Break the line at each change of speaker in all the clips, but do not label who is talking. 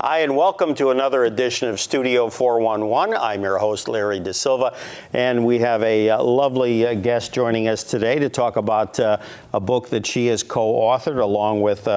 Hi, and welcome to another edition of Studio 411. I'm your host, Larry De Silva, and we have a lovely guest joining us today to talk about a book that she has co-authored along with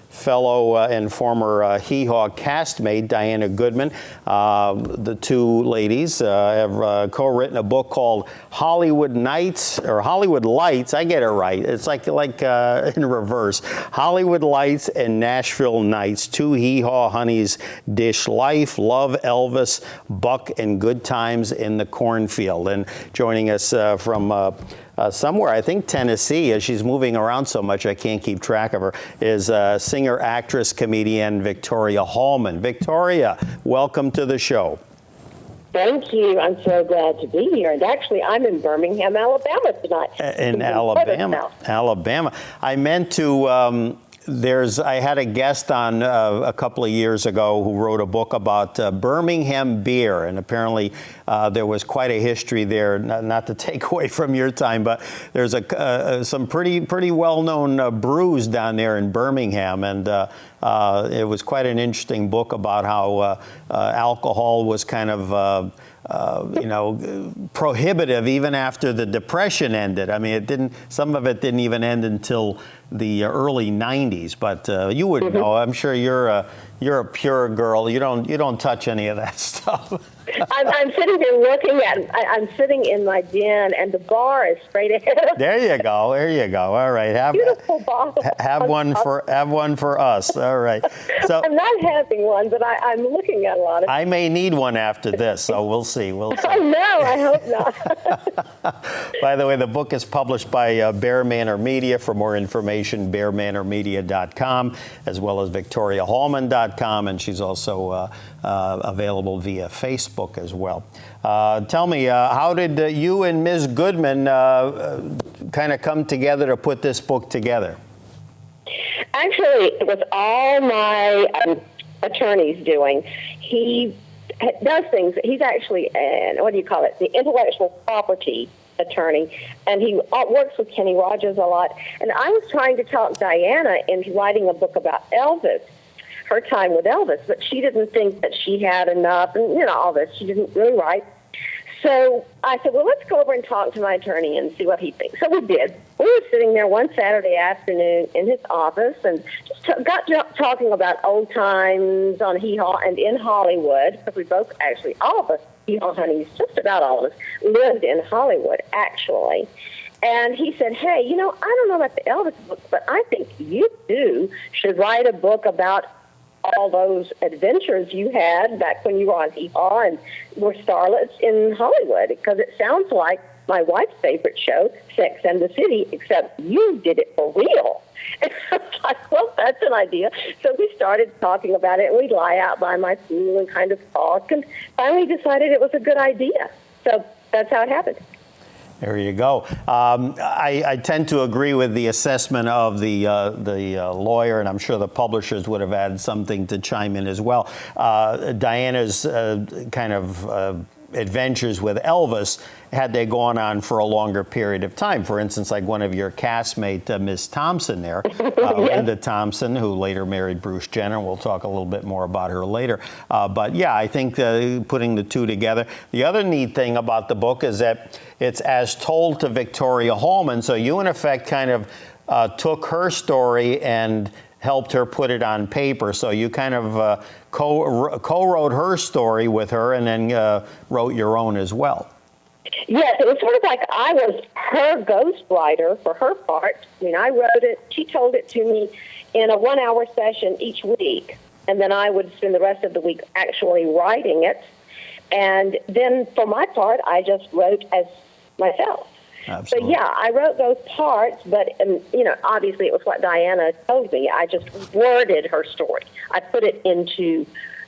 fellow and former Hee Haw castmate Diana Goodman. The two ladies have co-written a book called Hollywood Nights, or Hollywood Lights. I get it right. It's like in reverse. Hollywood Lights and Nashville Nights. Two Hee Haw Honeys dish life, love Elvis, Buck, and good times in the Kornfield. And joining us from somewhere, I think Tennessee, as she's moving around so much I can't keep track of her, is singer, actress, comedian Victoria Hallman. Victoria, welcome to the show.
Thank you. I'm so glad to be here. And actually, I'm in Birmingham, Alabama tonight.
In Alabama. I meant to... I had a guest on a couple of years ago who wrote a book about Birmingham beer, and apparently there was quite a history there. Not to take away from your time, but there's some pretty well-known brews down there in Birmingham, and it was quite an interesting book about how alcohol was kind of prohibitive even after the Depression ended. I mean, some of it didn't even end until the early 90s, but you wouldn't know. I'm sure you're a pure girl. You don't touch any of that stuff.
I'm sitting here looking at. I'm sitting in my den, and the bar is straight ahead.
There you go. All right,
beautiful bottle.
Have one for us. All right. So
I'm not having one, but I'm looking at a lot of.
I may need one after this, so we'll see.
Oh no, I hope not.
By the way, the book is published by Bear Manor Media. For more information, bearmanormedia.com, as well as victoriahallman.com, and she's also available via Facebook as well. Tell me, how did you and Ms. Goodman kind of come together to put this book together?
Actually, it was all my attorney's doing. He does things. He's actually, the intellectual property attorney, and he works with Kenny Rogers a lot. And I was trying to talk Diana into writing a book about Elvis, her time with Elvis, but she didn't think that she had enough, and all this. She didn't really write. So I said, well, let's go over and talk to my attorney and see what he thinks. So we did. We were sitting there one Saturday afternoon in his office and just got talking about old times on Hee Haw and in Hollywood, because we both actually, all of us Hee Haw Honeys, just about all of us, lived in Hollywood, actually. And he said, hey, I don't know about the Elvis book, but I think you too should write a book about all those adventures you had back when you were on Hee Haw and were starlets in Hollywood, because it sounds like my wife's favorite show, Sex and the City, except you did it for real. And I was like, well, that's an idea. So we started talking about it, and we'd lie out by my pool and kind of talk, and finally decided it was a good idea. So that's how it happened.
There you go. I tend to agree with the assessment of the lawyer, and I'm sure the publishers would have had something to chime in as well. Diana's kind of adventures with Elvis, had they gone on for a longer period of time. For instance, like one of your castmate, Miss Thompson there, Linda Thompson, who later married Bruce Jenner. We'll talk a little bit more about her later. But yeah, I think putting the two together. The other neat thing about the book is that it's as told to Victoria Hallman. So you, in effect, kind of took her story and helped her put it on paper. So you kind of co-wrote her story with her and then wrote your own as well.
Yes, it was sort of like I was her ghostwriter for her part. I mean, I wrote it. She told it to me in a 1-hour session each week, and then I would spend the rest of the week actually writing it. And then for my part, I just wrote as myself.
Absolutely.
So, yeah, I wrote those parts, but, obviously it was what Diana told me. I just worded her story. I put it into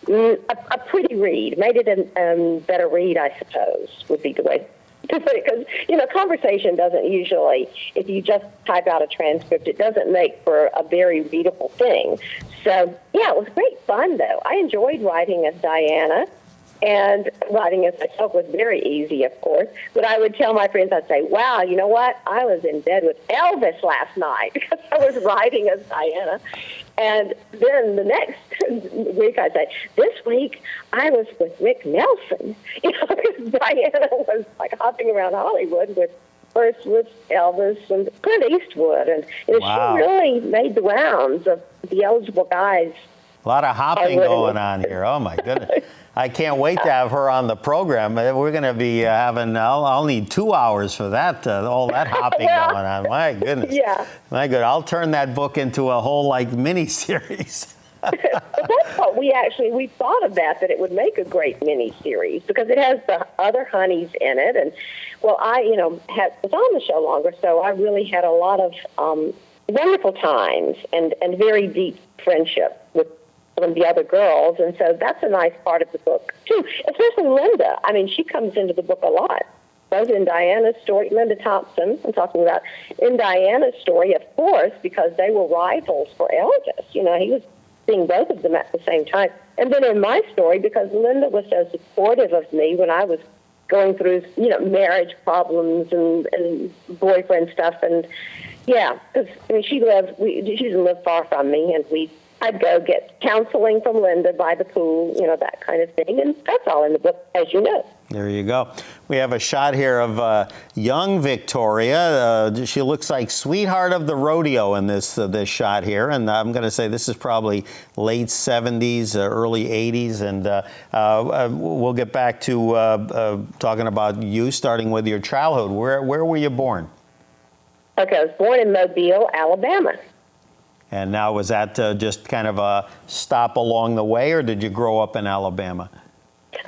a pretty read, made it a better read, I suppose, would be the way to put it. Because, conversation doesn't usually, if you just type out a transcript, it doesn't make for a very readable thing. So, yeah, it was great fun, though. I enjoyed writing as Diana. And writing as myself was very easy, of course. But I would tell my friends, I'd say, wow, you know what? I was in bed with Elvis last night because I was writing as Diana. And then the next week I'd say, this week I was with Rick Nelson. You know, because Diana was like hopping around Hollywood first with Elvis and Clint Eastwood. And
Wow.
she really made the rounds of the eligible guys.
A lot of hopping going on here. Oh, my goodness. I can't wait to have her on the program. We're going to be having, I'll need 2 hours for that, all that hopping going on. My goodness.
Yeah.
My good. I'll turn that book into a whole, like, mini-series.
That's what we thought of that it would make a great mini-series because it has the other honeys in it. And, well, I, was on the show longer, so I really had a lot of wonderful times and very deep friendship with some of the other girls. And so that's a nice part of the book, too, especially Linda. I mean, she comes into the book a lot. Both in Diana's story, Linda Thompson, I'm talking about, in Diana's story, of course, because they were rivals for Elvis. You know, he was seeing both of them at the same time. And then in my story, because Linda was so supportive of me when I was going through, marriage problems and boyfriend stuff. And, yeah, because, she didn't live far from me, and I'd go get counseling from Linda by the pool, that kind of thing. And that's all in the book, as you know.
There you go. We have a shot here of young Victoria. She looks like sweetheart of the rodeo in this shot here. And I'm going to say this is probably late 70s, early 80s. And we'll get back to talking about you, starting with your childhood. Where were you born?
Okay, I was born in Mobile, Alabama.
And now, was that just kind of a stop along the way, or did you grow up in Alabama?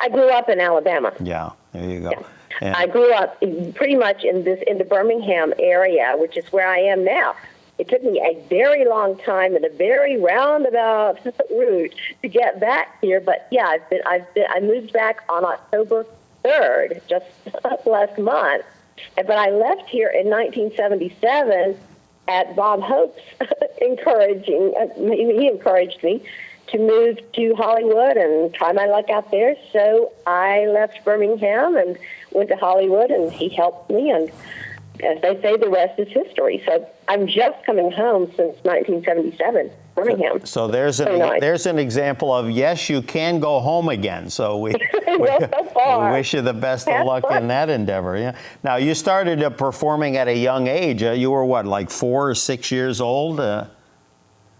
I grew up in Alabama.
Yeah, there you go.
Yeah.
And
I grew up pretty much in the Birmingham area, which is where I am now. It took me a very long time and a very roundabout route to get back here. But yeah, I moved back on October 3rd, just last month. But I left here in 1977 at Bob Hope's encouraging. He encouraged me to move to Hollywood and try my luck out there. So I left Birmingham and went to Hollywood, and he helped me. And as they say, the rest is history. So I'm just coming home since 1977, Birmingham.
So there's an example of, yes, you can go home again. So we wish you the best of luck in that endeavor. Yeah. Now, you started performing at a young age. You were what, like 4 or 6 years old?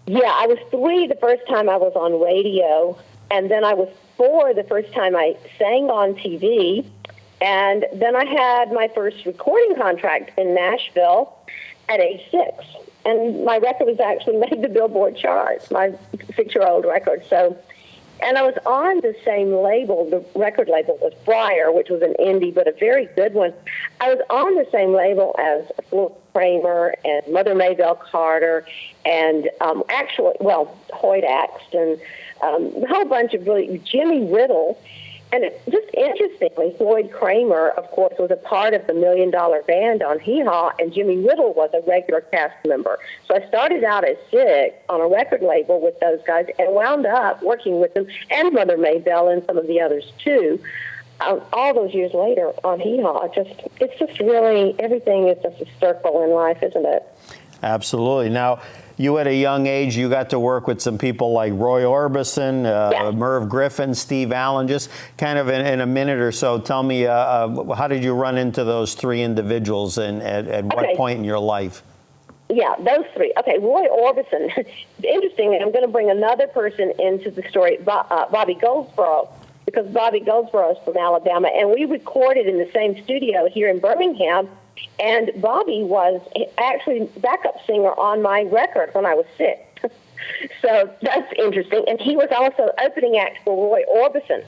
Yeah, I was 3 the first time I was on radio, and then I was 4 the first time I sang on TV, and then I had my first recording contract in Nashville at age 6. And my record was actually made the Billboard charts, my 6-year-old record. So, and I was on the same label. The record label was Briar, which was an indie, but a very good one. I was on the same label as Florence Kramer and Mother Maybelle Carter and Hoyt Axton, a whole bunch of really, Jimmy Riddle. And just interestingly, Floyd Kramer, of course, was a part of the $1 Million Band on Hee Haw, and Jimmy Riddle was a regular cast member. So I started out as 6 on a record label with those guys and wound up working with them and Mother Maybelle and some of the others, too. All those years later on Hee Haw, it's just really, everything is just a circle in life, isn't it?
Absolutely. Now, you at a young age, you got to work with some people like Roy Orbison, Merv Griffin, Steve Allen. Just kind of in a minute or so, tell me, how did you run into those 3 individuals and at what point in your life?
Yeah, those 3. Okay, Roy Orbison. Interesting, I'm going to bring another person into the story, Bobby Goldsboro, because Bobby Goldsboro is from Alabama, and we recorded in the same studio here in Birmingham. And Bobby was actually backup singer on my record when I was 6. So that's interesting. And he was also opening act for Roy Orbison.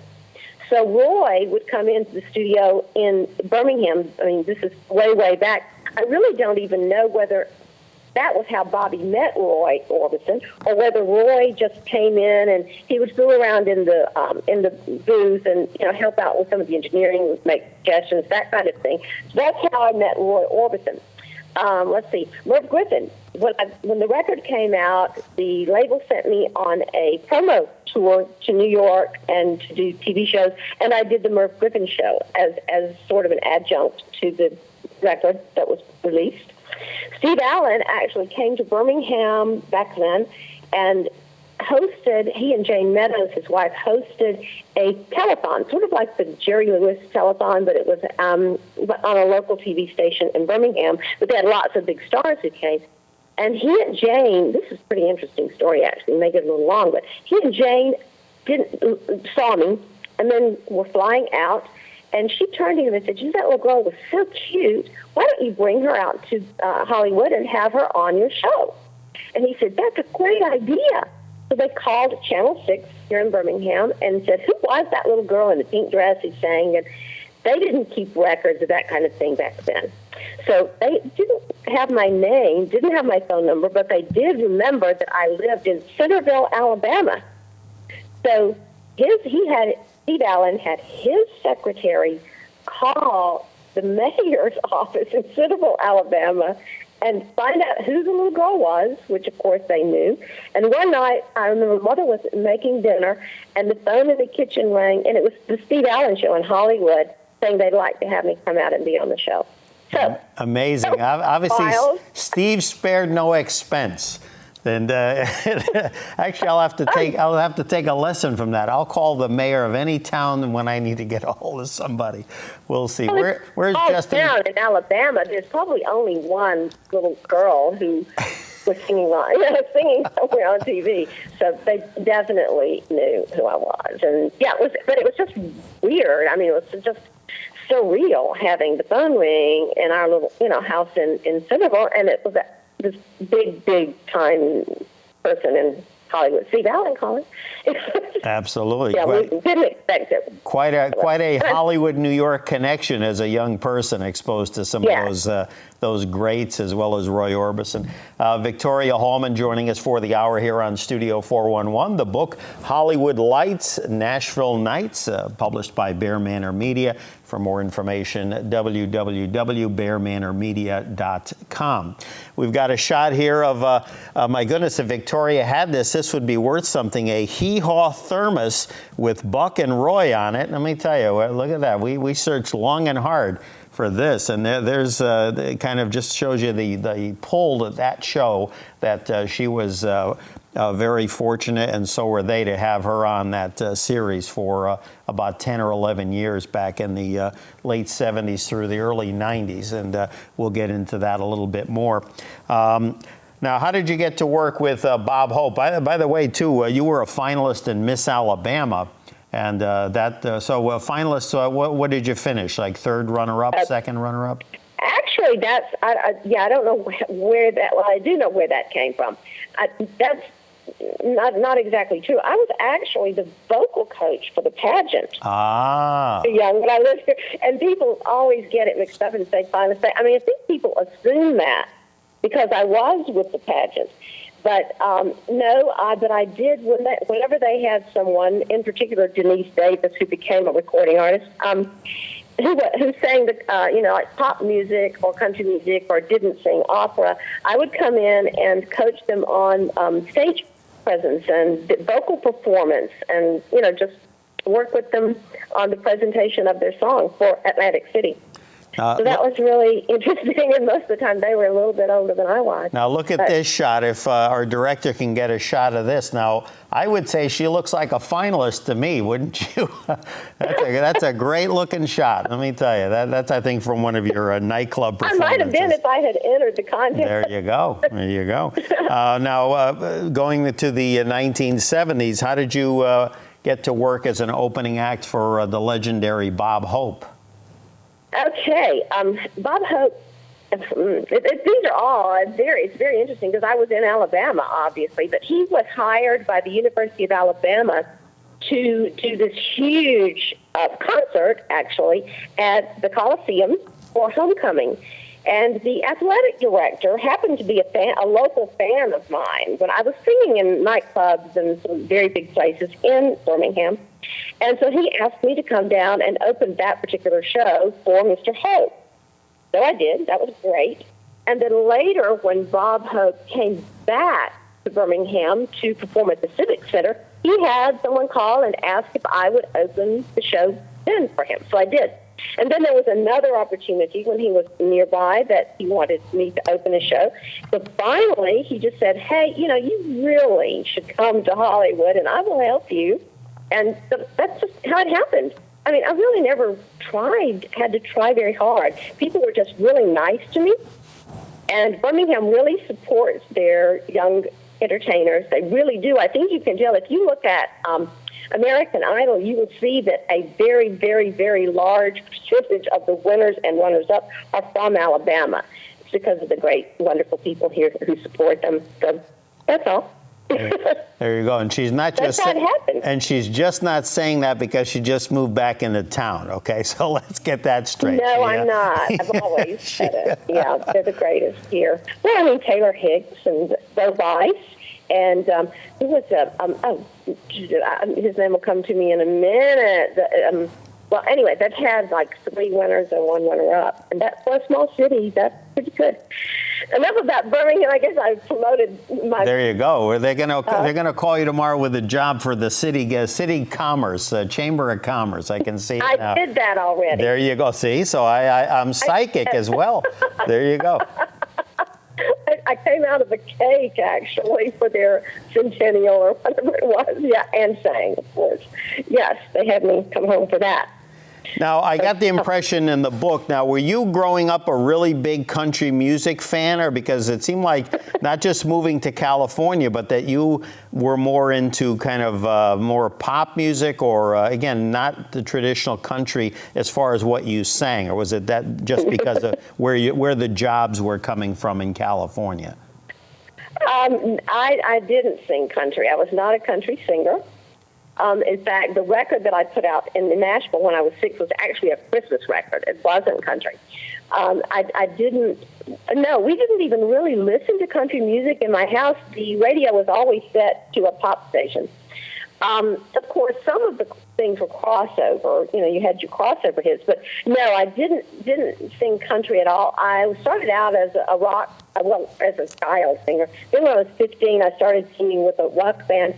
So Roy would come into the studio in Birmingham. I mean, this is way, way back. I really don't even know whether that was how Bobby met Roy Orbison, or whether Roy just came in and he would fool around in the booth and help out with some of the engineering, make suggestions, that kind of thing. So that's how I met Roy Orbison. Let's see, Merv Griffin. When the record came out, the label sent me on a promo tour to New York and to do TV shows, and I did the Merv Griffin show as sort of an adjunct to the record that was released. Steve Allen actually came to Birmingham back then and hosted, he and Jane Meadows, his wife, hosted a telethon, sort of like the Jerry Lewis telethon, but it was on a local TV station in Birmingham. But they had lots of big stars who came. And he and Jane, this is a pretty interesting story, actually, make it a little long, but he and Jane saw me and then were flying out. And she turned to him and said, "That little girl was so cute. Why don't you bring her out to Hollywood and have her on your show?" And he said, "That's a great idea." So they called Channel 6 here in Birmingham and said, "Who was that little girl in the pink dress who sang?" And they didn't keep records of that kind of thing back then. So they didn't have my name, didn't have my phone number, but they did remember that I lived in Centerville, Alabama. So Steve Allen had his secretary call the mayor's office in Centerville, Alabama, and find out who the little girl was, which of course they knew. And one night, I remember Mother was making dinner, and the phone in the kitchen rang, and it was the Steve Allen show in Hollywood, saying they'd like to have me come out and be on the show. So
amazing. Obviously,
wild.
Steve spared no expense. And actually, I'll have to take a lesson from that. I'll call the mayor of any town when I need to get a hold of somebody. We'll see. Where's Justin?
Down in Alabama, there's probably only one little girl who was singing somewhere on TV. So they definitely knew who I was. And yeah, but it was just weird. I mean, it was just surreal having the phone ring in our little house in Centerville, and it was this big time person in Hollywood, Steve Allen, calling.
Absolutely.
Yeah, we didn't expect it.
Quite a Hollywood, New York connection as a young person, exposed to some of those greats as well as Roy Orbison. Victoria Hallman joining us for the hour here on Studio 411. The book Hollywood Lights, Nashville Nights, published by Bear Manor Media. For more information, www.bearmanormedia.com. We've got a shot here of, my goodness, if Victoria had this would be worth something, a Hee Haw thermos with Buck and Roy on it. Let me tell you, look at that. We searched long and hard for this, and there's it kind of just shows you the pull to that show that she was very fortunate, and so were they, to have her on that series for about 10 or 11 years back in the late 70s through the early 90s, and we'll get into that a little bit more. Now, how did you get to work with Bob Hope? By the way, too, you were a finalist in Miss Alabama. And finalists, what did you finish? Like third runner-up, second runner-up?
Actually, I don't know where that. Well, I do know where that came from. That's not exactly true. I was actually the vocal coach for the pageant. Young when I lived here, and people always get it mixed up and say finalist. I mean, I think people assume that because I was with the pageant. But but I did whenever they had someone, in particular Denise Davis, who became a recording artist, who sang like pop music or country music or didn't sing opera. I would come in and coach them on stage presence and vocal performance, and just work with them on the presentation of their song for Atlantic City. So that was really interesting, and most of the time they were a little bit older than I was.
Now look at this shot. If our director can get a shot of this. Now, I would say she looks like a finalist to me, wouldn't you? That's a great-looking shot. Let me tell you. That's, I think, from one of your nightclub performances.
I might have been if I had entered the contest.
There you go. There you go. Now, going to the 1970s, how did you get to work as an opening act for the legendary Bob Hope?
Okay, Bob Hope. These are all it's very interesting because I was in Alabama, obviously, but he was hired by the University of Alabama to do this huge concert, actually, at the Coliseum for homecoming. And the athletic director happened to be a local fan of mine when I was singing in nightclubs and some very big places in Birmingham. And so he asked me to come down and open that particular show for Mr. Hope. So I did. That was great. And then later, when Bob Hope came back to Birmingham to perform at the Civic Center, he had someone call and ask if I would open the show then for him. So I did. And then there was another opportunity when he was nearby that he wanted me to open a show. So finally, he just said, hey, you really should come to Hollywood, and I will help you. And so that's just how it happened. I mean, I really never had to try very hard. People were just really nice to me. And Birmingham really supports their young entertainers. They really do. I think you can tell. If you look at American Idol, you will see that a very, very, very large percentage of the winners and runners-up are from Alabama. It's because of the great, wonderful people here who support them. So that's all.
There you go. And she's not just she's just not saying that because she just moved back into town. Okay, so let's get that straight.
No, I'm not. I've always said it. Yeah, they're the greatest here. Well, I mean, Taylor Hicks and Bo Weiss, and who was his name will come to me in a minute. Well, anyway, that had like 3 winners and 1 runner-up, and that for a small city, that's pretty good. Enough about Birmingham. I guess I promoted my.
There you go. They're gonna call you tomorrow with a job for the city commerce, Chamber of Commerce. I can see it now.
I did that already.
There you go. See, so I'm psychic as well. There you go.
I came out of a cake, actually, for their centennial or whatever it was. Yeah, and sang, of course. Yes, they had me come home for that.
Now, I got the impression in the book, now, were you growing up a really big country music fan? Or because it seemed like not just moving to California, but that you were more into kind of more pop music or, again, not the traditional country as far as what you sang? Or was it that just because of where the jobs were coming from in California?
I didn't sing country. I was not a country singer. In fact, the record that I put out in Nashville when I was 6 was actually a Christmas record. It wasn't country. We didn't even really listen to country music in my house. The radio was always set to a pop station. Of course, some of the things were crossover. You had your crossover hits, but no, I didn't sing country at all. I started out as a rock, as a child singer. Then when I was 15, I started singing with a rock band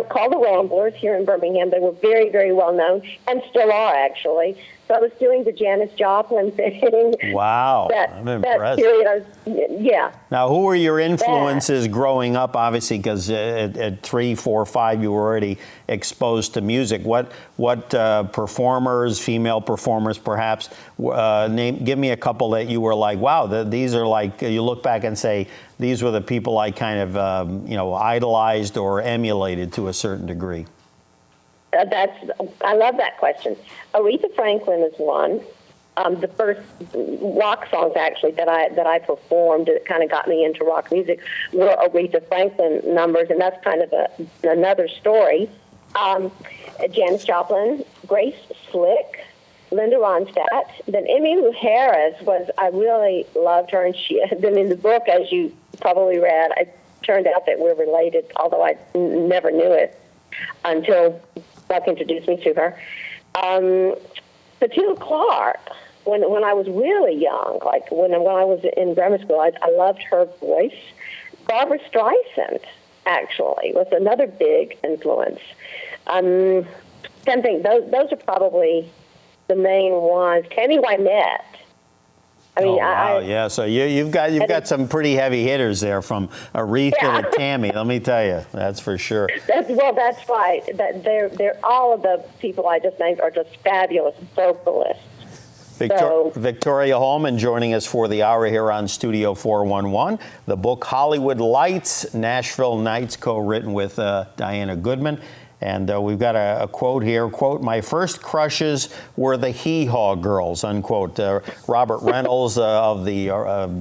called the Ramblers here in Birmingham. They were very, very well known, and still are actually. So I was doing the Janis Joplin thing.
Wow, I'm impressed.
That period, yeah.
Now, who were your influences growing up? Obviously, because at 3, 4, 5, you were already exposed to music. What performers, female performers, perhaps? Give me a couple that you were like, wow, these are like. You look back and say, these were the people I kind of idolized or emulated to a certain degree.
I love that question. Aretha Franklin is one. The first rock songs actually that I performed that kind of got me into rock music were Aretha Franklin numbers, and that's kind of another story. Janis Joplin, Grace Slick, Linda Ronstadt. Then Emmylou Harris I really loved her, and she had been in the book, as you probably read. It turned out that we're related, although I never knew it until Buck introduced me to her. Petula Clark, when I was really young, like when I was in grammar school, I loved her voice. Barbra Streisand, actually, was another big influence. I think those are probably the main ones. Tammy Wynette. I mean,
wow, yeah. So you've got some pretty heavy hitters there, from Aretha to Tammy. Let me tell you, that's for sure.
That's right. That they're all of the people I just named are just fabulous vocalists.
Victoria Hallman joining us for the hour here on Studio 411. The book Hollywood Lights, Nashville Nights, co-written with Diana Goodman. And we've got a quote here, quote, "My first crushes were the Hee Haw girls," unquote. Robert Reynolds of the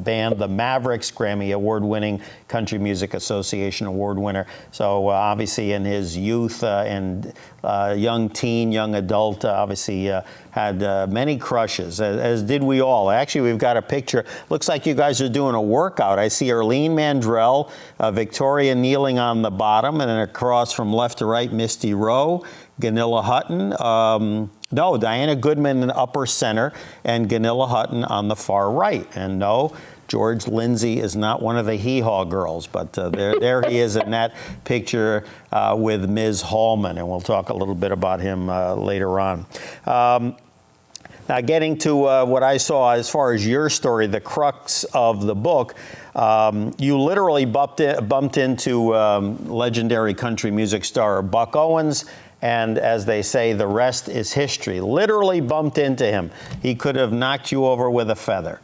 band The Mavericks, Grammy Award-winning Country Music Association Award winner. So obviously in his youth and young teen, young adult, obviously had many crushes, as did we all. Actually, we've got a picture. Looks like you guys are doing a workout. I see Arlene Mandrell, Victoria kneeling on the bottom, and then across from left to right, Misty Rowe, Gunilla Hutton, Diana Goodman in the upper center, and Gunilla Hutton on the far right. And George Lindsay is not one of the Hee Haw girls, but there he is in that picture with Ms. Hallman, and we'll talk a little bit about him later on. Now, getting to what I saw as far as your story, the crux of the book, you literally bumped into legendary country music star Buck Owens, and as they say, the rest is history. Literally bumped into him. He could have knocked you over with a feather.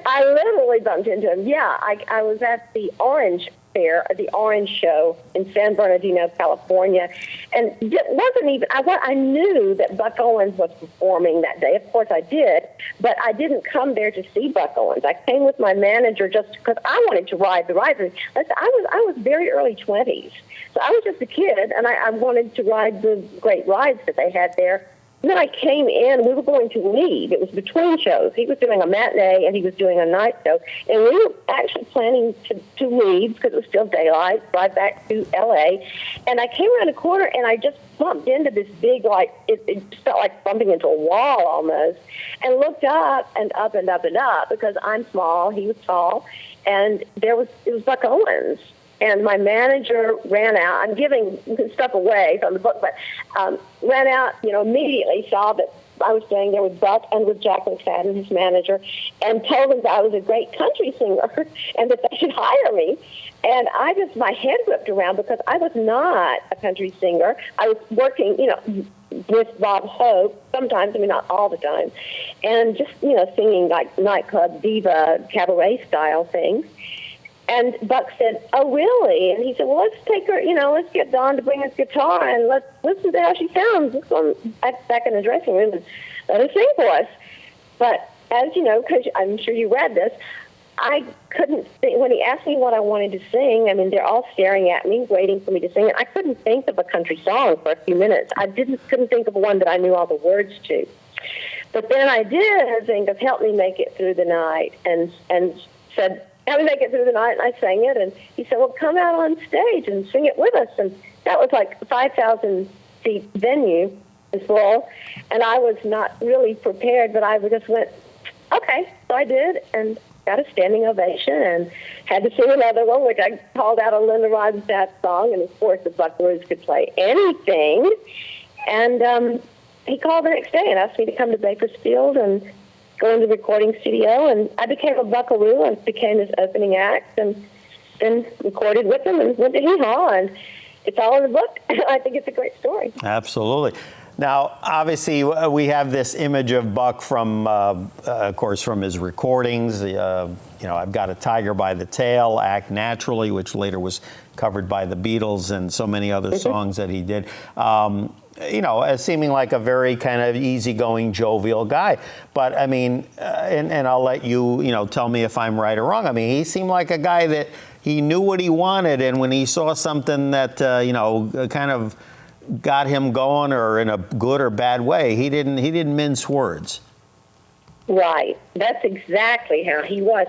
I literally bumped into him. Yeah, I was at the Orange Fair, the Orange Show in San Bernardino, California, and it wasn't even. I knew that Buck Owens was performing that day. Of course, I did, but I didn't come there to see Buck Owens. I came with my manager just because I wanted to ride the rides. I was very early 20s, so I was just a kid, and I wanted to ride the great rides that they had there. And then I came in, we were going to leave. It was between shows. He was doing a matinee and he was doing a night show. And we were actually planning to leave because it was still daylight, drive back to L.A. And I came around a corner and I just bumped into this big, it felt like bumping into a wall almost, and looked up and up and up and up because I'm small, he was tall, and it was Buck Owens. And my manager ran out. I'm giving stuff away from the book, but ran out, immediately saw that I was staying there with Buck and with Jack McFadden, his manager, and told them that I was a great country singer and that they should hire me. And my head whipped around because I was not a country singer. I was working, with Bob Hope sometimes, not all the time, and just, singing like nightclub diva cabaret style things. And Buck said, "Oh, really?" And he said, "Well, let's take her, let's get Dawn to bring us guitar and let's listen to how she sounds. Let's go back in the dressing room and let her sing for us." But as you know, because I'm sure you read this, I couldn't think, when he asked me what I wanted to sing, they're all staring at me, waiting for me to sing it. I couldn't think of a country song for a few minutes. I couldn't think of one that I knew all the words to. But then I did think of "Help Me Make It Through the Night," and said, "Help me make it through the night," and I sang it, and he said, "Well, come out on stage and sing it with us." And that was like a 5,000-seat venue, was full, and I was not really prepared, but I just went, okay. So I did, and got a standing ovation, and had to sing another one, which I called out a Linda Ronstadt song, and of course the Buck Owens could play anything. And he called the next day and asked me to come to Bakersfield and go into the recording studio, and I became a buckaroo and became his opening act, and then recorded with him and went to Hee Haw, and it's all in the book. I think it's a great story.
Absolutely. Now, obviously, we have this image of Buck from, of course, from his recordings. I've Got a Tiger by the Tail, Act Naturally, which later was covered by the Beatles, and so many other songs that he did. As seeming like a very kind of easygoing, jovial guy. But, and I'll let you, tell me if I'm right or wrong. He seemed like a guy that he knew what he wanted, and when he saw something that, kind of got him going, or in a good or bad way, he didn't mince words.
Right. That's exactly how he was.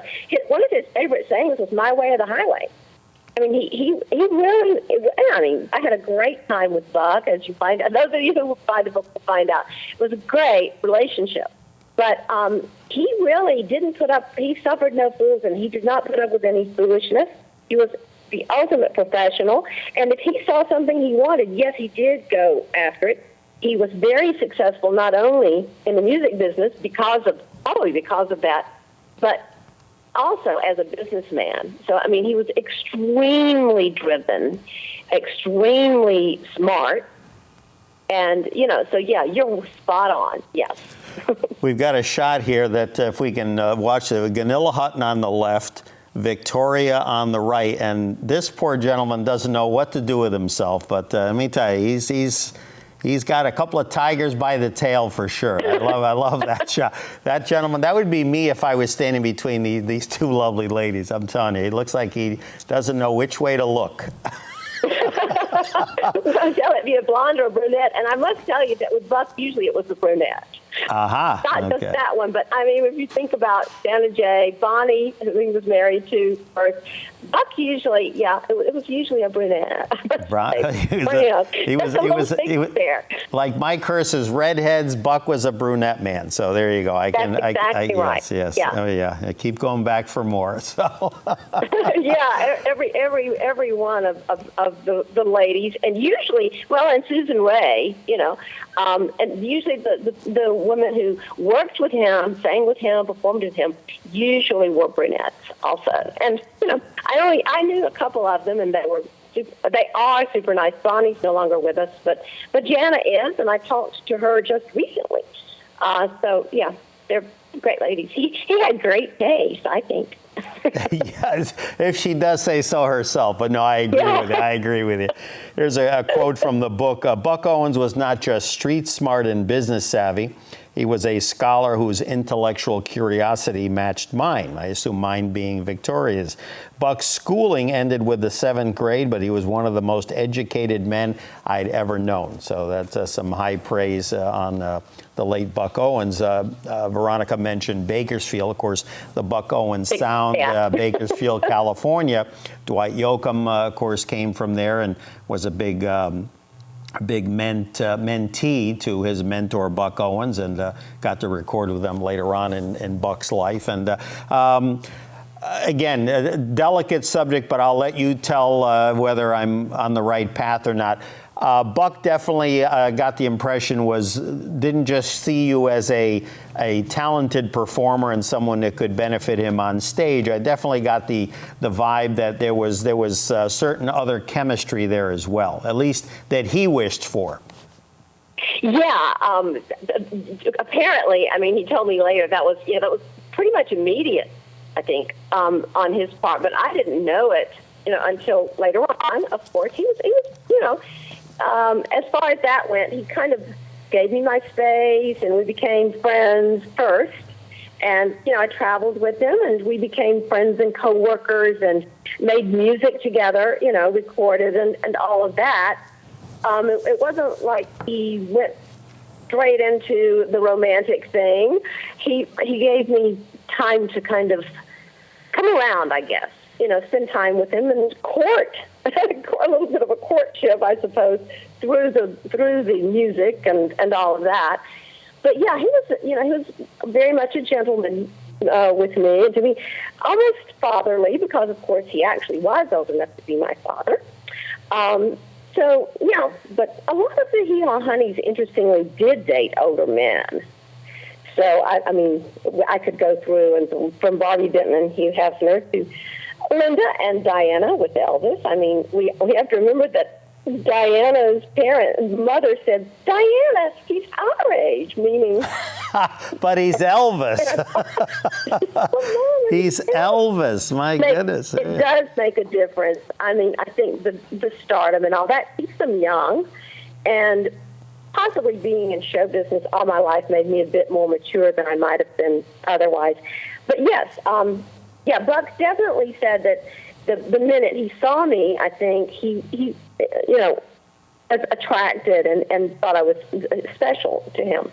One of his favorite sayings was "My way or the highway." He really, I had a great time with Buck, as you find out. Those of you who will find the book will find out. It was a great relationship. But he really didn't he suffered no fools, and he did not put up with any foolishness. He was the ultimate professional, and if he saw something he wanted, yes, he did go after it. He was very successful, not only in the music business probably because of that, but also as a businessman. So, he was extremely driven, extremely smart, and, so yeah, you're spot on, yes.
We've got a shot here that if we can watch Gunilla Hutton on the left, Victoria on the right, and this poor gentleman doesn't know what to do with himself, but let me tell you, he's got a couple of tigers by the tail for sure. I love that shot. That gentleman, that would be me if I was standing between these two lovely ladies. I'm telling you, it looks like he doesn't know which way to look.
Shall it be a blonde or a brunette? And I must tell you that with Buck, usually it was the brunette.
Aha.
Not just that one, but I mean, if you think about Santa J, Bonnie, who he was married to first, Buck usually, it was usually a brunette.
Right. He was there. Like my curse is redheads, Buck was a brunette man. So there you go.
That's exactly right.
Yes.
Yeah.
Oh yeah. I keep going back for more. So.
Yeah. Every one of the ladies, and usually, and Susan Ray, and usually the women who worked with him, sang with him, performed with him, usually were brunettes also. And I knew a couple of them, and they are super nice. Bonnie's no longer with us, but Jana is, and I talked to her just recently. So yeah, they're great ladies. He had great taste, I think.
Yes, if she does say so herself. But no, I agree with you. Here's a quote from the book. Buck Owens was not just street smart and business savvy. He was a scholar whose intellectual curiosity matched mine. I assume mine being Victoria's. Buck's schooling ended with the 7th grade, but he was one of the most educated men I'd ever known. So that's some high praise on the late Buck Owens. Veronica mentioned Bakersfield, of course, the Buck Owens sound, Bakersfield, California. Dwight Yoakam, of course, came from there and was a big mentee to his mentor, Buck Owens, and got to record with them later on in Buck's life. And again, a delicate subject, but I'll let you tell whether I'm on the right path or not. Buck definitely got the impression didn't just see you as a talented performer and someone that could benefit him on stage. I definitely got the vibe that there was certain other chemistry there as well, at least that he wished for.
Yeah, apparently. I mean, he told me later that was pretty much immediate, I think, on his part. But I didn't know it, until later on. Of course, he was. As far as that went, he kind of gave me my space, and we became friends first. And, I traveled with him, and we became friends and co-workers and made music together, recorded and all of that. It wasn't like he went straight into the romantic thing. He gave me time to kind of come around, I guess, spend time with him and court. A little bit of a courtship, I suppose, through the music and all of that. But yeah, he was very much a gentleman with me, and to me, almost fatherly, because of course he actually was old enough to be my father. So yeah, but a lot of the Hee Haw Honeys, interestingly, did date older men. So I mean, I could go through and from Barbi Benton and Hugh Hefner to Linda and Diana with Elvis. I mean, we have to remember that Diana's mother said, "Diana, he's our age," meaning.
But he's Elvis. He's Elvis. My goodness.
It does make a difference. I mean, I think the stardom and all that keeps them young, and possibly being in show business all my life made me a bit more mature than I might have been otherwise. But yes, Buck definitely said that the minute he saw me, I think he was attracted and thought I was special to him.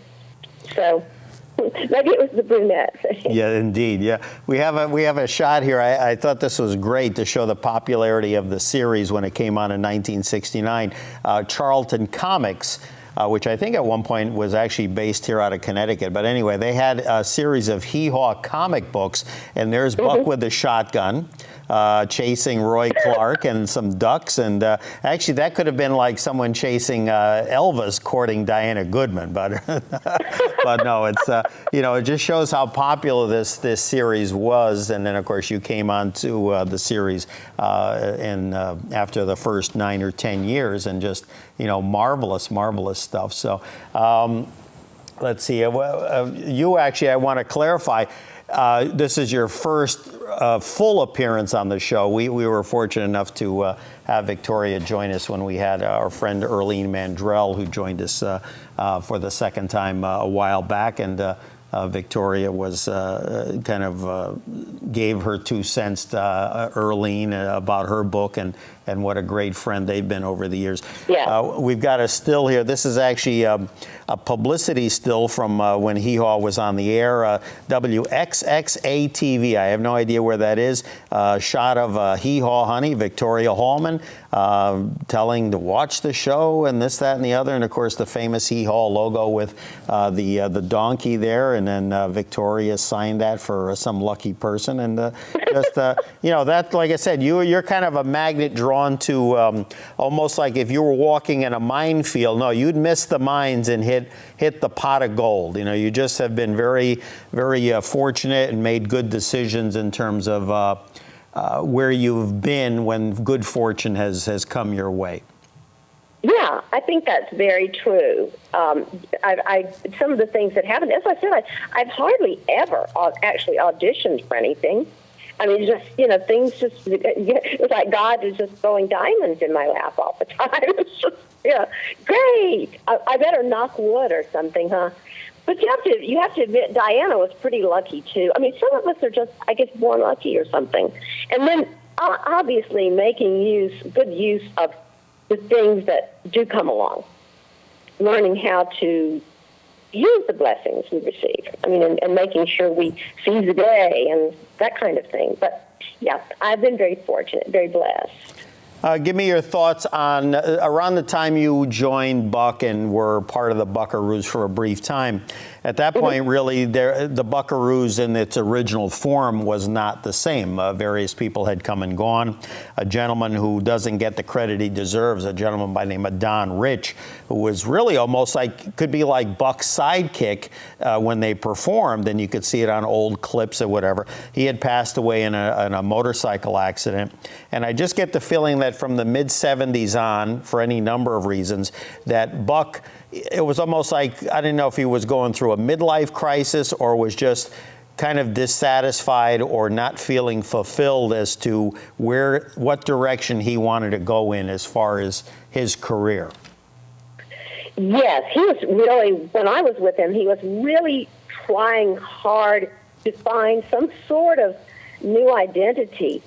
So maybe it was the brunette.
Yeah, indeed. Yeah, we have a shot here. I thought this was great to show the popularity of the series when it came on in 1969. Charlton Comics, which I think at one point was actually based here out of Connecticut. But anyway, they had a series of Hee Haw comic books, and there's Buck with the shotgun, chasing Roy Clark and some ducks. And actually, that could have been like someone chasing Elvis courting Diana Goodman. But but no, it's it just shows how popular this series was. And then of course you came on to the series after the first 9 or 10 years, and just marvelous stuff. So let's see. You actually, I want to clarify. This is your first full appearance on the show. We were fortunate enough to have Victoria join us when we had our friend Earlene Mandrell, who joined us for the second time a while back. And Victoria was kind of gave her 2 cents to Earlene about her book and what a great friend they've been over the years.
Yeah.
We've got a still here. This is actually a publicity still from when Hee Haw was on the air. WXXA-TV. I have no idea where that is. Shot of Hee Haw Honey, Victoria Hallman, telling to watch the show and this, that, and the other. And, of course, the famous Hee Haw logo with the donkey there. And then Victoria signed that for some lucky person. And just, that, like I said, you're kind of a magnet drawn to almost like if you were walking in a minefield. No, you'd miss the mines and hit the pot of gold. You just have been very, very fortunate and made good decisions in terms of where you've been when good fortune has come your way.
Yeah, I think that's very true. Some of the things that happened, as I said, I've hardly ever actually auditioned for anything. I mean, just, things just, it was like God was just throwing diamonds in my lap all the time. It's just, great. I better knock wood or something, huh? But you have to admit, Diana was pretty lucky, too. I mean, some of us are just, I guess, born lucky or something. And then, obviously, making good use of the things that do come along. Learning how to use the blessings we receive. I mean, and making sure we seize the day and that kind of thing. But, yeah, I've been very fortunate, very blessed.
Give me your thoughts on around the time you joined Buck and were part of the Buckaroos for a brief time. At that point, really, the Buckaroos in its original form was not the same. Various people had come and gone. A gentleman who doesn't get the credit he deserves, a gentleman by the name of Don Rich, who was really almost could be like Buck's sidekick when they performed, and you could see it on old clips or whatever. He had passed away in a motorcycle accident. And I just get the feeling that from the mid-'70s on, for any number of reasons, that Buck, it was almost like, I didn't know if he was going through a midlife crisis or was just kind of dissatisfied or not feeling fulfilled as to what direction he wanted to go in as far as his career.
Yes, he was really, when I was with him, he was really trying hard to find some sort of new identity.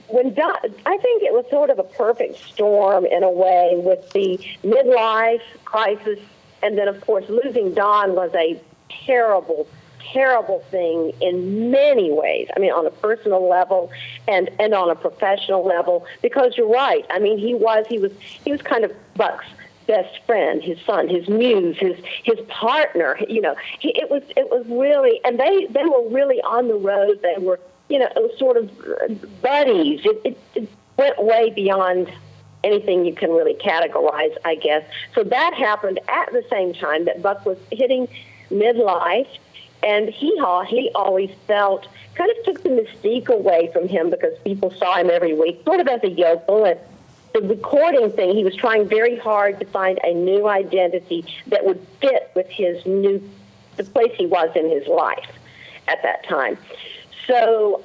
When Don, I think it was sort of a perfect storm in a way with the midlife crisis, and then, of course, losing Don was a terrible, terrible thing in many ways. I mean, on a personal level and on a professional level, because you're right. I mean, he was kind of Buck's best friend, his son, his muse, his partner. It was really, and they were really on the road. They were, sort of buddies. It went way beyond anything you can really categorize, I guess. So that happened at the same time that Buck was hitting midlife, and Hee Haw, he always felt, kind of took the mystique away from him because people saw him every week, sort of as a yokel. And the recording thing, he was trying very hard to find a new identity that would fit with the place he was in his life at that time. So,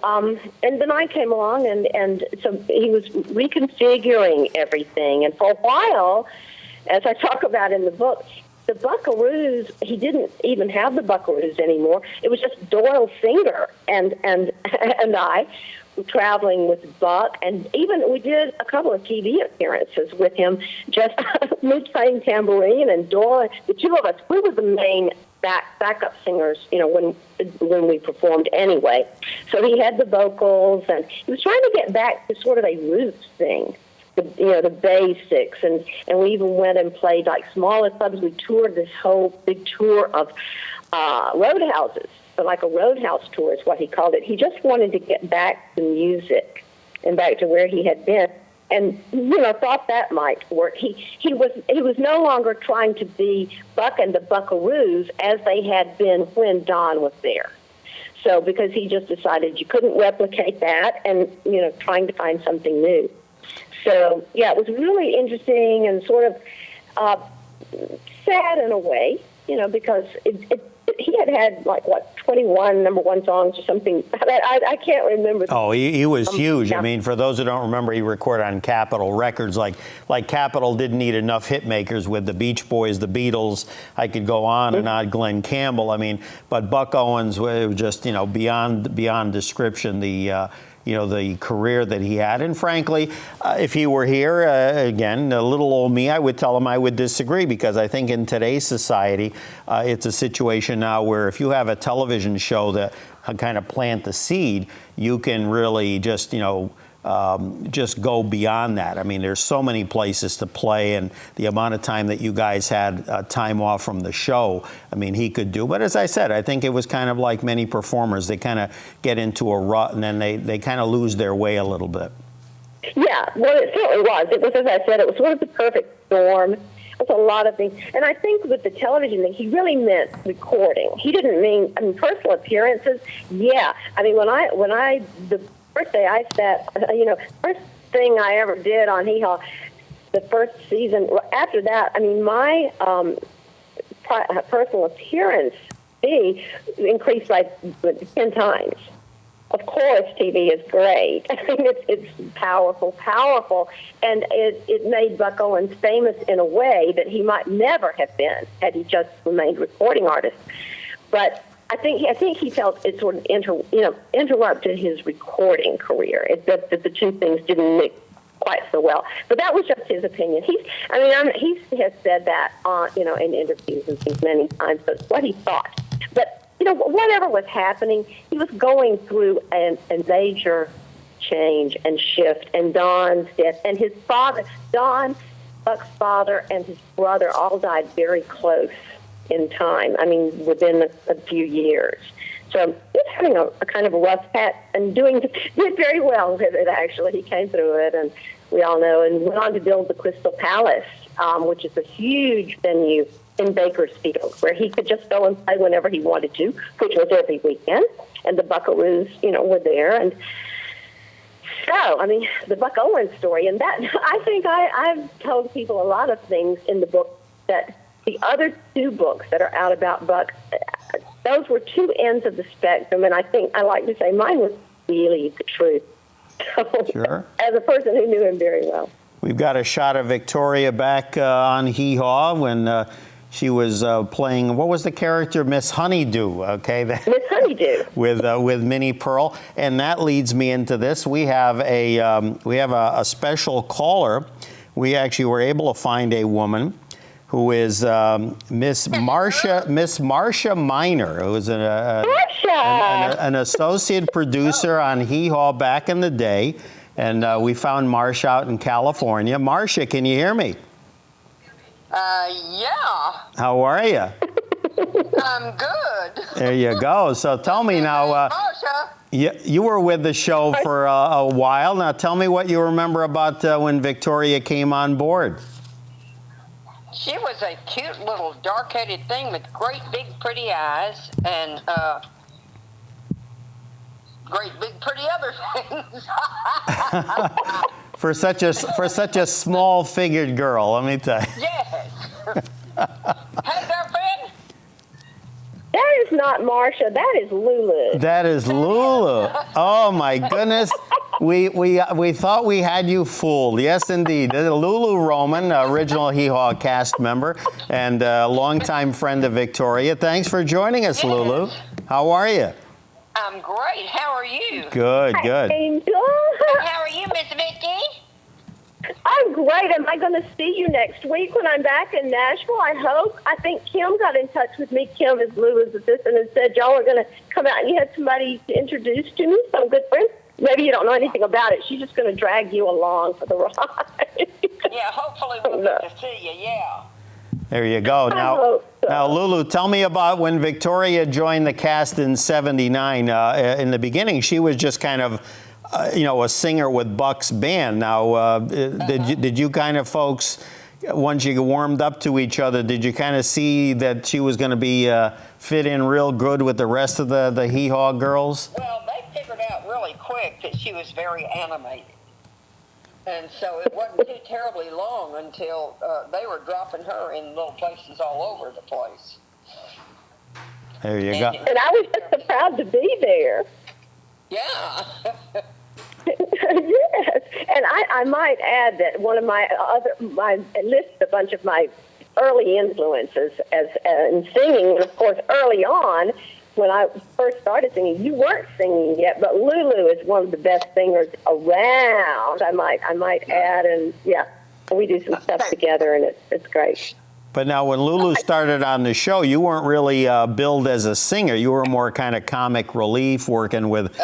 and then I came along, and so he was reconfiguring everything. And for a while, as I talk about in the book, the Buckaroos, he didn't even have the Buckaroos anymore. It was just Doyle Singer and I traveling with Buck, and even we did a couple of TV appearances with him, just me playing tambourine, and Doyle, the two of us, we were the main backup singers, when we performed anyway. So he had the vocals, and he was trying to get back to sort of a roots thing, the basics, and we even went and played like smaller clubs. We toured this whole big tour of roadhouses, like a roadhouse tour is what he called it. He just wanted to get back to music and back to where he had been. And, thought that might work. He was no longer trying to be Buck and the Buckaroos as they had been when Don was there. So, because he just decided you couldn't replicate that and, trying to find something new. So, yeah, it was really interesting and sort of sad in a way, because it he had like, what, 21 number one songs or something. I can't remember.
Oh, he was huge.
Yeah.
I mean, for those who don't remember, he recorded on Capitol Records. Like Capitol didn't need enough hit makers with the Beach Boys, the Beatles. I could go on and on. Glenn Campbell. I mean, but Buck Owens was just, beyond description. The career that he had. And frankly, if he were here, again, a little old me, I would tell him I would disagree, because I think in today's society, it's a situation now where if you have a television show that kind of plant the seed, you can really just go beyond that. I mean, there's so many places to play, and the amount of time that you guys had time off from the show, I mean, he could do. But as I said, I think it was kind of like many performers. They kind of get into a rut, and then they kind of lose their way a little bit.
Yeah, well, it certainly was. It was, as I said, it was sort of the perfect storm. It was a lot of things. And I think with the television thing, he really meant recording. He didn't mean, personal appearances. Yeah. I mean, the first day I sat, first thing I ever did on Hee Haw, the first season, after that, I mean, my personal appearance fee increased by 10 times. Of course, TV is great. I mean, it's powerful, and it made Buck Owens famous in a way that he might never have been had he just remained recording artist. But I think he felt it sort of interrupted his recording career. That the two things didn't mix quite so well. But that was just his opinion. He has said that in interviews and things many times. But it's what he thought. But whatever was happening, he was going through a major change and shift. And Don's death, and his father, Don, Buck's father, and his brother all died very close in time. I mean, within a few years. So he was having a kind of a rough patch and did very well with it, actually. He came through it, and we all know, and went on to build the Crystal Palace, which is a huge venue in Bakersfield, where he could just go and play whenever he wanted to, which was every weekend. And the Buckaroos, were there. And so, I mean, the Buck Owens story, and that, I think I've told people a lot of things in the book that the other two books that are out about Buck, those were two ends of the spectrum, and I think I like to say mine was really the truth. So,
sure.
As a person who knew him very well.
We've got a shot of Victoria back on Hee Haw when she was playing, what was the character? Miss Honeydew, okay?
Miss Honeydew.
with Minnie Pearl. And that leads me into this. We have a special caller. We actually were able to find a woman who is Miss Marcia Miner, who is an associate producer on Hee Haw back in the day. And we found Marcia out in California. Marcia, can you hear me?
Yeah.
How are you?
I'm good.
There you go. So tell me now,
Marcia.
you were with the show for a while. Now tell me what you remember about when Victoria came on board.
She was a cute little dark-headed thing with great big pretty eyes and great big pretty other things.
For such a small-figured girl, let me tell you.
Yes. Hey there, friend.
That is not Marcia. That is Lulu.
That is Lulu. Oh my goodness. We thought we had you fooled. Yes, indeed. Lulu Roman, original Hee Haw cast member and longtime friend of Victoria. Thanks for joining us, yes. Lulu. How are you?
I'm great. How are you?
Good.
Angel.
How are you, Miss Vicky?
I'm great. Am I going to see you next week when I'm back in Nashville? I hope. I think Kim got in touch with me. Kim is Lulu's assistant and said y'all are going to come out and you had somebody to introduce to me, some good friends. Maybe you don't know anything about it. She's just going to drag you along for the ride.
Yeah, hopefully we'll get to see you, yeah.
There you go. Now, Lulu, tell me about when Victoria joined the cast in '79. In the beginning, she was just kind of, a singer with Buck's band. Now, did you kind of folks, once you warmed up to each other, did you kind of see that she was going to be fit in real good with the rest of the Hee Haw girls?
Well, they figured out really quick that she was very animated. And so it wasn't too terribly long until they were dropping her in little places all over the place.
There you go.
And I was just so proud to be there.
Yeah.
Yes, and I might add that one of I list a bunch of my early influences as in singing, and of course early on when I first started singing, you weren't singing yet, but Lulu is one of the best singers around. I might add, and yeah, we do some stuff together, and it's great.
But now, when Lulu started on the show, you weren't really billed as a singer. You were more kind of comic relief, working with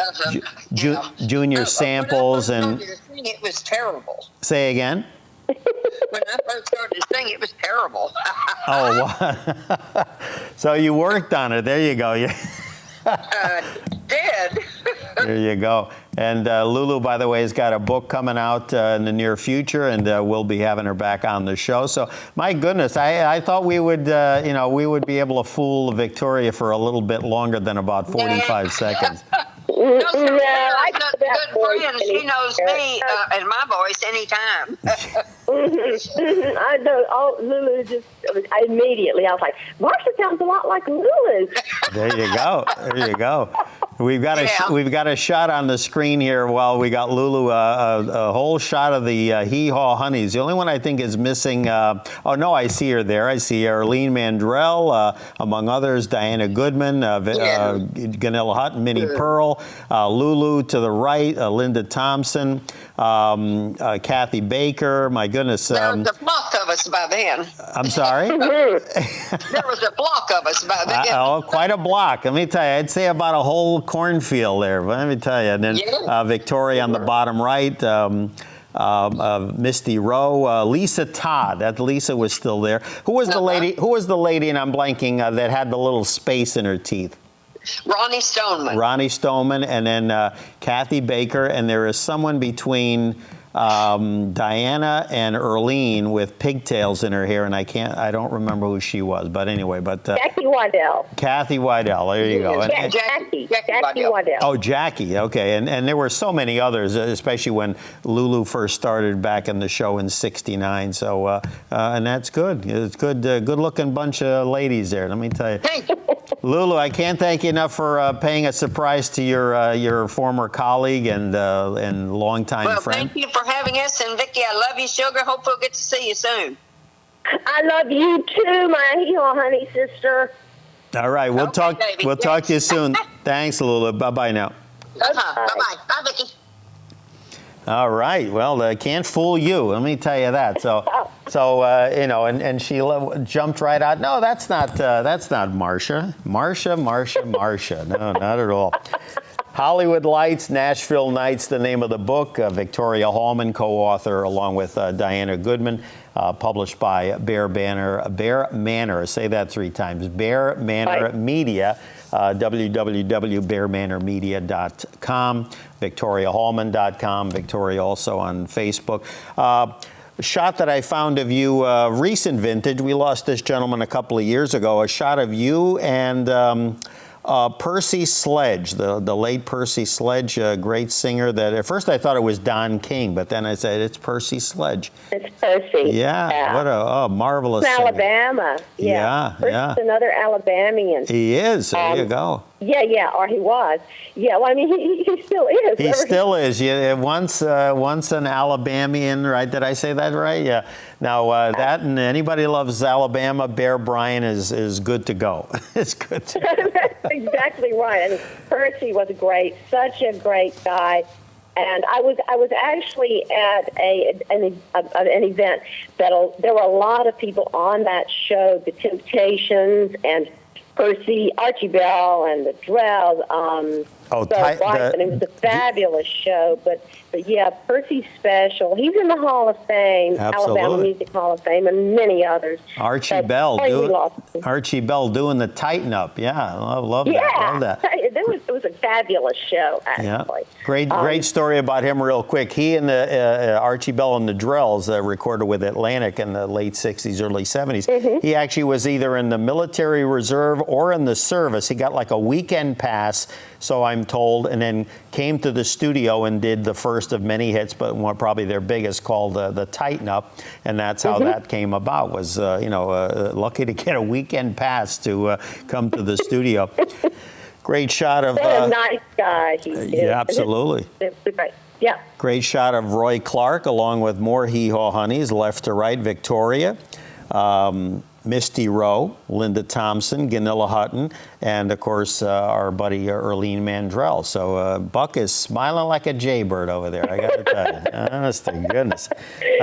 junior samples and.
It was terrible.
Say again.
When I first started to sing, it was terrible.
Oh, so you worked on it. There you go. Yeah.
Did.
There you go. And Lulu, by the way, has got a book coming out in the near future, and we'll be having her back on the show. So, my goodness, I thought we would, we would be able to fool Victoria for a little bit longer than about 45 seconds.
No, I got a good friend. She knows me and my voice anytime.
I know. Lulu I was like, Marcia sounds a lot like Lulu.
There you go. There you go. We've got a shot on the screen here while we got Lulu, a whole shot of the Hee Haw Honeys. The only one I think is missing, oh no, I see her there. I see Arlene Mandrell, among others, Diana Goodman, Gunilla Hutton, Minnie Pearl, Lulu to the right, Linda Thompson, Kathy Baker, my goodness.
There was a flock of us by then.
I'm sorry?
There was a flock of us by then.
Oh, quite a block. Let me tell you, I'd say about a whole cornfield there. But let me tell you. And then Victoria on the bottom right, Misty, Rowe, Lisa Todd. That Lisa was still there. Who was the lady? Who was the lady? And I'm blanking. That had the little space in her teeth.
Ronnie Stoneman.
Ronnie Stoneman, and then Kathy Baker, and there is someone between Diana and Arlene with pigtails in her hair, and I don't remember who she was, but anyway,
Jackie Waddell.
Kathy Waddell, there you go.
Jackie Waddell.
Oh, Jackie, okay, and there were so many others, especially when Lulu first started back in the show in '69. So, and that's good. It's good, good-looking bunch of ladies there. Let me tell you.
Thank you.
Lulu, I can't thank you enough for paying a surprise to your former colleague and longtime friend.
Thank you for having us, and Vicki, I love you, sugar. Hope we'll get to see you soon.
I love you too, my Hee Haw Honey sister.
All right, we'll talk.
Baby.
We'll talk to you soon. Thanks, Lulu. Bye now.
Bye-bye. Bye, Vicki.
All right. Well, can't fool you. Let me tell you that. So and she jumped right out. No, that's not Marcia. Marcia. No, not at all. Hollywood Lights, Nashville Nights, the name of the book. Victoria Hallman, co-author, along with Diana Goodman, published by Bear Manor. Say that 3 times. Bear Manor Media. www.bearmanormedia.com, victoriahallman.com, Victoria also on Facebook. A shot that I found of you, recent vintage, we lost this gentleman a couple of years ago, a shot of you and Percy Sledge, the late Percy Sledge, a great singer that at first I thought it was Don King, but then I said it's Percy Sledge.
It's Percy.
Yeah. What a marvelous singer.
Alabama. Yeah. Percy's another Alabamian.
He is. There you go.
Yeah, or he was. Yeah, well, I mean, he still is.
He still is. Yeah, once an Alabamian, right? Did I say that right? Yeah. Now, that and anybody loves Alabama, Bear Bryant is good to go. It's good to go.
That's exactly right. And Percy was such a great guy. And I was actually at an event that there were a lot of people on that show, The Temptations and Percy, Archie Bell, and the Drells. And it was a fabulous show. But yeah, Percy's special. He's in the Hall of Fame,
Absolutely.
Alabama Music Hall of Fame, and many others.
Archie Bell doing the Tighten Up. Yeah, I love that.
Yeah,
love that.
It was a fabulous show, actually.
Yeah. Great story about him real quick. He and the Archie Bell and the Drells recorded with Atlantic in the late 60s, early 70s. Mm-hmm. He actually was either in the military reserve or in the service. He got like a weekend pass. So I'm I'm told, and then came to the studio and did the first of many hits, but one probably their biggest, called the Tighten Up, and that's how that came about. Was lucky to get a weekend pass to come to the studio. Great shot of.
What a nice guy he is.
Yeah, absolutely.
It's great. Yeah.
Great shot of Roy Clark, along with more Hee Haw Honeys, left to right. Victoria, Misty, Rowe, Linda Thompson, Gunilla Hutton, and of course our buddy Erlene Mandrell. So Buck is smiling like a jaybird over there, I got to tell you. Honest to goodness.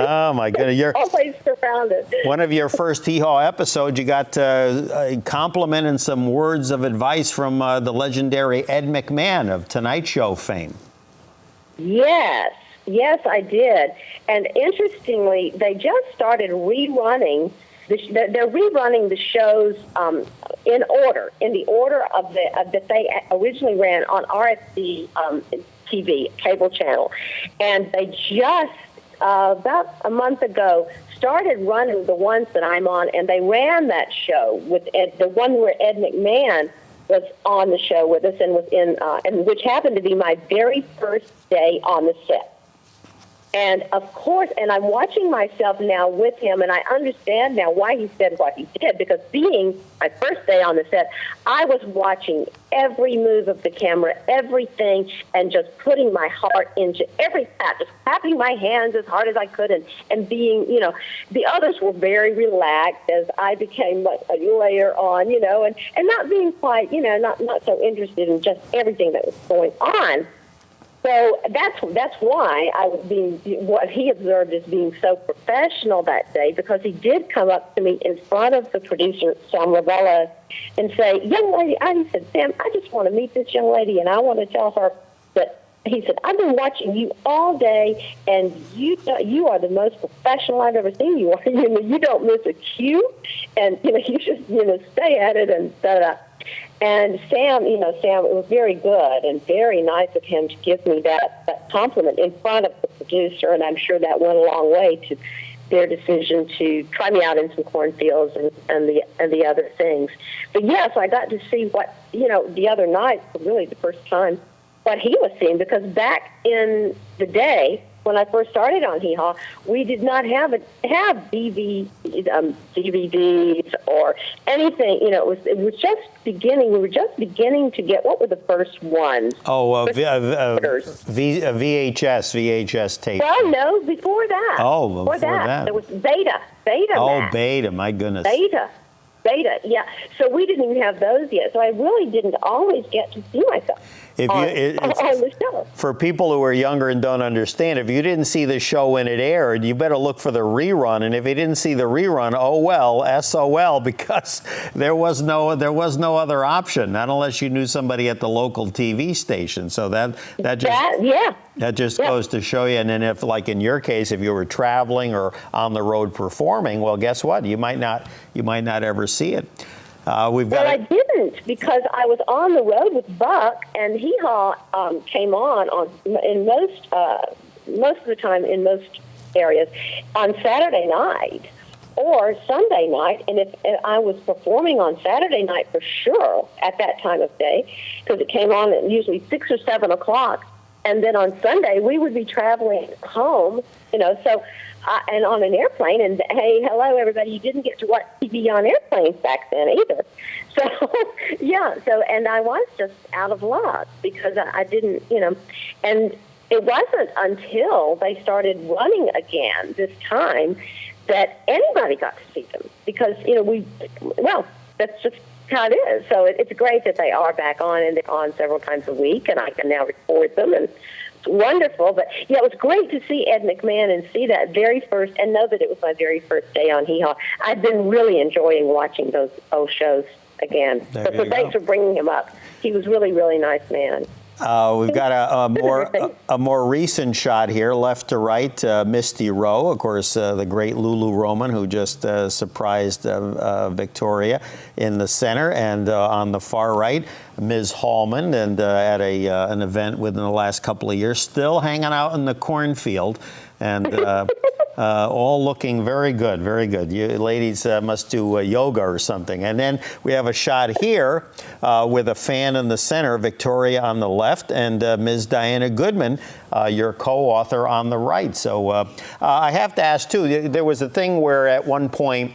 Oh my goodness. You're
always surrounded.
One of your first Hee Haw episodes, you got a compliment and some words of advice from the legendary Ed McMahon of Tonight Show fame.
Yes, I did. And interestingly, they just started rerunning. They're rerunning the shows in the order of that they originally ran on RFD TV cable channel, and they just about a month ago started running the ones that I'm on, and they ran that show with the one where Ed McMahon was on the show with us and was in, and which happened to be my very first day on the set. And of course, and I'm watching myself now with him, and I understand now why he said what he did, because being my first day on the set, I was watching every move of the camera, everything, and just putting my heart into every act, just clapping my hands as hard as I could, and being, the others were very relaxed as I became like a layer on, and not being quite, not so interested in just everything that was going on. So that's why I was what he observed as being so professional that day, because he did come up to me in front of the producer, Sam Ravella, and say, "Young lady," he said, "Sam, I just want to meet this young lady, and I want to tell her that," he said, "I've been watching you all day, and you are the most professional I've ever seen you. You don't miss a cue, and you just stay at it and da-da." And Sam, it was very good and very nice of him to give me that compliment in front of the producer, and I'm sure that went a long way to their decision to try me out in some cornfields and the other things. But yes, I got to see what, the other night, for really the first time, what he was seeing, because back in the day, when I first started on Hee Haw, we did not have DVDs or anything. It was just beginning. We were just beginning to get, what were the first ones?
VHS tape.
Well, no, before that.
Oh, before that.
There was Beta.
Oh,
Max.
Beta, my goodness.
Beta, yeah. So we didn't even have those yet. So I really didn't always get to see myself on the show.
For people who are younger and don't understand, if you didn't see the show when it aired, you better look for the rerun. And if you didn't see the rerun, oh well, SOL, because there was no other option, not unless you knew somebody at the local TV station. So that just goes to show you. And then if, like in your case, if you were traveling or on the road performing, well, guess what? You might not ever see it.
I didn't, because I was on the road with Buck, and Hee Haw came on in most of the time in most areas on Saturday night or Sunday night, and if I was performing on Saturday night for sure at that time of day, because it came on at usually 6 or 7 o'clock, and then on Sunday we would be traveling home, so. And on an airplane, and hey, hello, everybody, you didn't get to watch TV on airplanes back then either. So, and I was just out of luck because I didn't, and it wasn't until they started running again this time that anybody got to see them because, that's just how it is. So it's great that they are back on, and they're on several times a week, and I can now record them, and it's wonderful. But yeah, it was great to see Ed McMahon and see that very first, and know that it was my very first day on Hee Haw. I've been really enjoying watching those old shows again. So thanks for bringing him up. He was really, really nice man.
We've got a more recent shot here, left to right. Misty Rowe, of course, the great Lulu Roman, who just surprised Victoria in the center, and on the far right, Ms. Hallman, and at an event within the last couple of years, still hanging out in the cornfield, and. all looking very good, very good. You ladies must do yoga or something. And then we have a shot here with a fan in the center, Victoria on the left, and Ms. Diana Goodman, your co-author, on the right. So I have to ask, too, there was a thing where at one point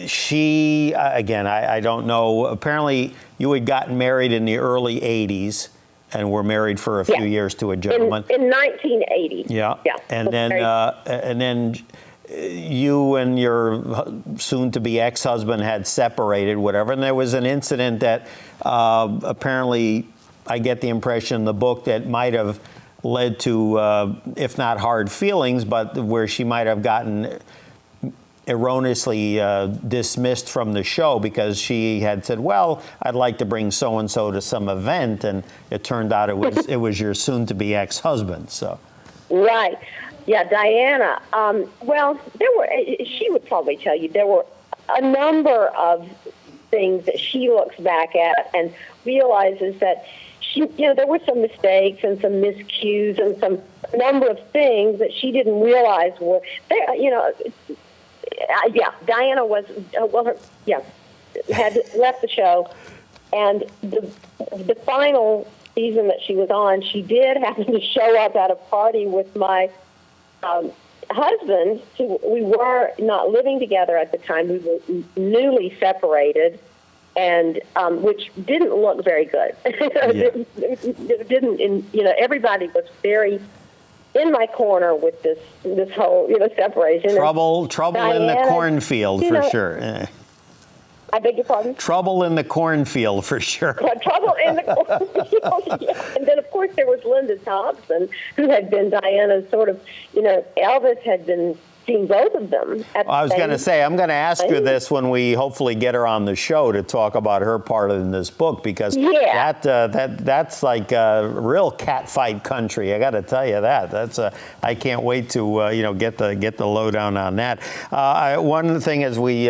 she, again, I don't know, apparently you had gotten married in the early 80s and were married for a few years to a gentleman.
In 1980.
Yeah. And then you and your soon-to-be ex-husband had separated, whatever, and there was an incident that apparently, I get the impression in the book, that might have led to, if not hard feelings, but where she might have gotten erroneously dismissed from the show because she had said, well, I'd like to bring so-and-so to some event, and it turned out it was your soon-to-be ex-husband. So.
Right. Yeah, Diana. Well, she would probably tell you, there were a number of things that she looks back at and realizes that there were some mistakes and some miscues and some number of things that she didn't realize were there. Diana was had left the show, and the final season that she was on, she did happen to show up at a party with my husband. We were not living together at the time. We were newly separated, and which didn't look very good. It didn't. Everybody was very in my corner with this whole separation.
Trouble Diana, in the cornfield for sure.
I beg your pardon?
Trouble in the cornfield for sure.
Trouble in the cornfield. Yeah. And then of course there was Linda Thompson, who had been Diana's sort of, Elvis had been seeing both of them.
I was going to say, I'm going to ask you this when we hopefully get her on the show to talk about her part in this book, because that's like a real catfight country. I got to tell you that. I can't wait to get the lowdown on that. One thing as we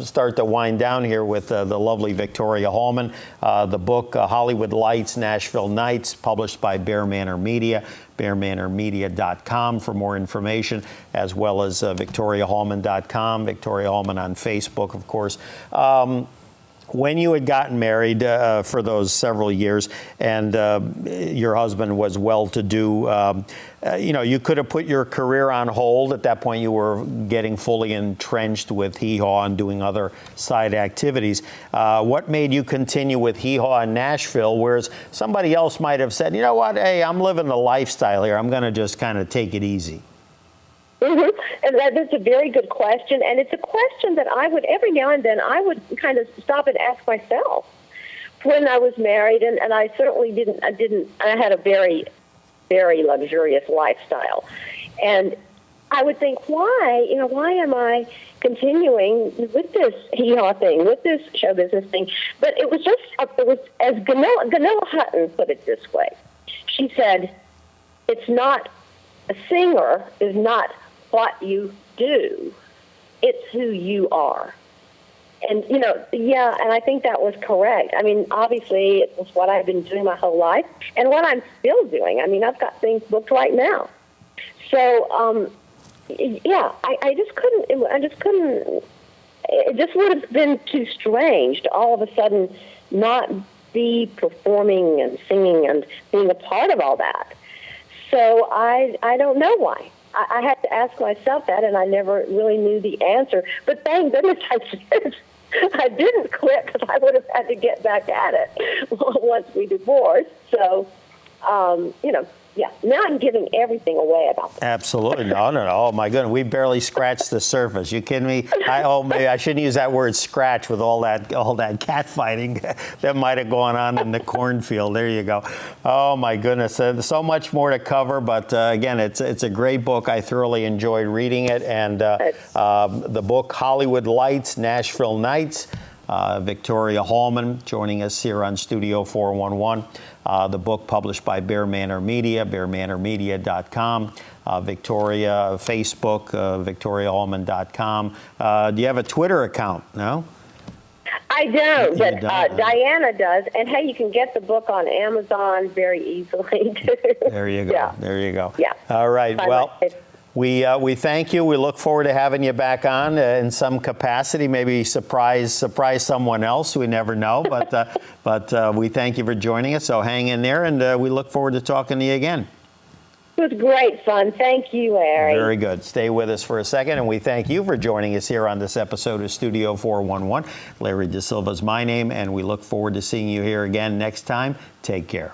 start to wind down here with the lovely Victoria Hallman, the book Hollywood Lights, Nashville Nights, published by Bear Manor Media. BearManorMedia.com for more information, as well as VictoriaHallman.com, Victoria Hallman on Facebook, of course. When you had gotten married for those several years, and your husband was well-to-do, you could have put your career on hold. At that point, you were getting fully entrenched with Hee Haw and doing other side activities. What made you continue with Hee Haw in Nashville, whereas somebody else might have said, you know what, hey, I'm living the lifestyle here. I'm going to just kind of take it easy.
Mm-hmm. And that's a very good question, and it's a question that I would, every now and then, I would kind of stop and ask myself when I was married, and I certainly didn't, I had a very, very luxurious lifestyle, and I would think, why am I continuing with this Hee Haw thing, with this show business thing? But it was as Gunilla Hutton put it this way. She said, it's not, a singer is not what you do, it's who you are. And, and I think that was correct. I mean, obviously, it was what I've been doing my whole life and what I'm still doing. I mean, I've got things booked right now. So, I just couldn't, it just would have been too strange to all of a sudden not be performing and singing and being a part of all that. So I don't know why. I had to ask myself that, and I never really knew the answer. But thank goodness I didn't quit, because I would have had to get back at it once we divorced. So, now I'm giving everything away about that.
Absolutely. No. Oh, my goodness. We barely scratched the surface. You kidding me? Maybe I shouldn't use that word scratch with all that catfighting that might have gone on in the cornfield. There you go. Oh, my goodness. So much more to cover. But, again, it's a great book. I thoroughly enjoyed reading it. And the book, Hollywood Lights, Nashville Nights, Victoria Hallman joining us here on Studio 411. The book published by Bear Manor Media, BearManorMedia.com. Victoria, Facebook, VictoriaHallman.com. Do you have a Twitter account? No?
I don't,
You
but
don't.
Diana does. And hey, you can get the book on Amazon very easily too.
There you go.
Yeah.
There you go.
Yeah.
All right.
Fine.
Well, we thank you. We look forward to having you back on in some capacity. Maybe surprise someone else. We never know. But we thank you for joining us. So hang in there, and we look forward to talking to you again.
It was great fun. Thank you, Larry.
Very good. Stay with us for a second, and we thank you for joining us here on this episode of Studio 411. Larry DeSilva's my name, and we look forward to seeing you here again next time. Take care.